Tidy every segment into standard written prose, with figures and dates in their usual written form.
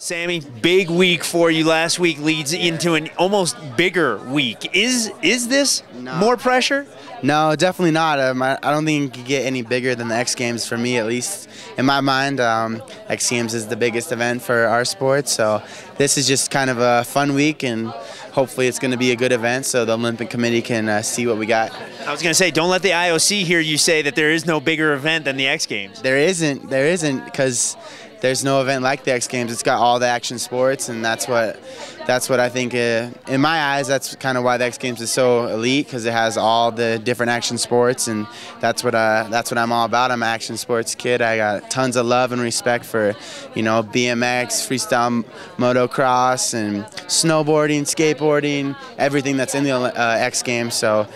Sammy, big week for you. Last week leads into an almost bigger week. Is this more pressure? No, definitely not. I don't think it could get any bigger than the X Games for me, at least in my mind. X Games is the biggest event for our sport, so this is just kind of a fun week, and hopefully it's going to be a good event so the Olympic Committee can see what we got. I was going to say, don't let the IOC hear you say that there is no bigger event than the X Games. There isn't, because there's no event like the X Games. It's got all the action sports, and that's what I think, in my eyes, that's kind of why the X Games is so elite, because it has all the different action sports, and that's what I'm all about. I'm an action sports kid. I got tons of love and respect for, BMX, freestyle motocross, and snowboarding, skateboarding, everything that's in the X Games. So,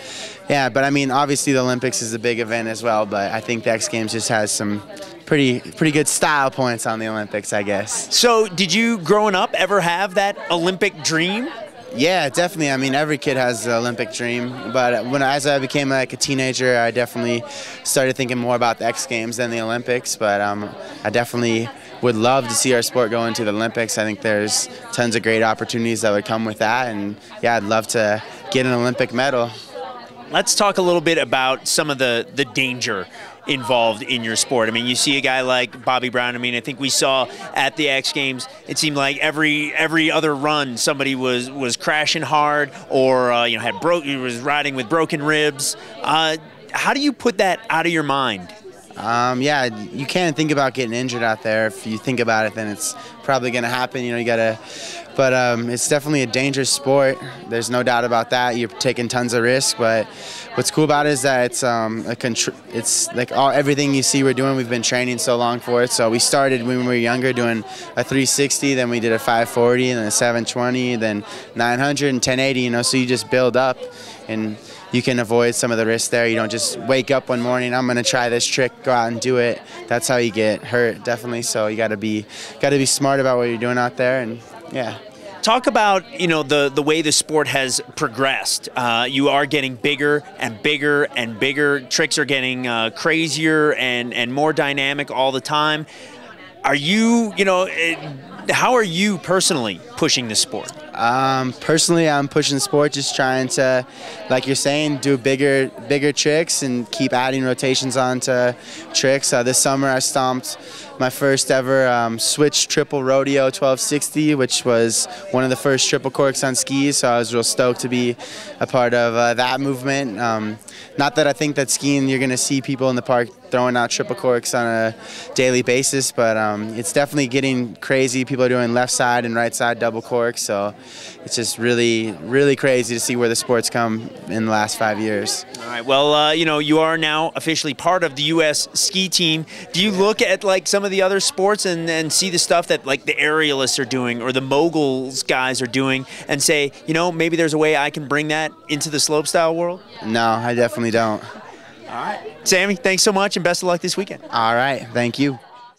yeah, but I mean, obviously the Olympics is a big event as well, but I think the X Games just has some pretty good style points on the Olympics, I guess. So did you, growing up, ever have that Olympic dream? Yeah, definitely. I mean, every kid has the Olympic dream, but as I became like a teenager, I definitely started thinking more about the X Games than the Olympics, but I definitely would love to see our sport go into the Olympics. I think there's tons of great opportunities that would come with that, and yeah, I'd love to get an Olympic medal. Let's talk a little bit about some of the danger involved in your sport. I mean, you see a guy like Bobby Brown. I mean, I think we saw at the X Games, it seemed like every other run somebody was crashing hard, or was riding with broken ribs. How do you put that out of your mind? Yeah, you can't think about getting injured out there. If you think about it, then it's probably going to happen. You gotta. But it's definitely a dangerous sport. There's no doubt about that. You're taking tons of risk, but what's cool about it is that it's like everything you see we're doing. We've been training so long for it. So we started when we were younger doing a 360, then we did a 540, and then a 720, then 900 and 1080. So you just build up, and you can avoid some of the risks there. You don't just wake up one morning, I'm gonna try this trick, go out and do it. That's how you get hurt, definitely. So you gotta be smart about what you're doing out there, and yeah. Talk about the way the sport has progressed. You are getting bigger and bigger and bigger. Tricks are getting crazier and more dynamic all the time. Are you how are you personally pushing the sport? Personally, I'm pushing the sport, just trying to, like you're saying, do bigger tricks and keep adding rotations onto tricks. This summer I stomped my first ever switch triple rodeo 1260, which was one of the first triple corks on skis, so I was real stoked to be a part of that movement. Not that I think that skiing, you're going to see people in the park throwing out triple corks on a daily basis, but it's definitely getting crazy. People are doing left side and right side double corks, so it's just really, really crazy to see where the sport's come in the last 5 years. All right, well, you are now officially part of the U.S. ski team. Do you look at like some of the other sports and see the stuff that like the aerialists are doing or the moguls guys are doing and say, maybe there's a way I can bring that into the slopestyle world? No, I definitely don't. All right. Sammy, thanks so much and best of luck this weekend. All right. Thank you.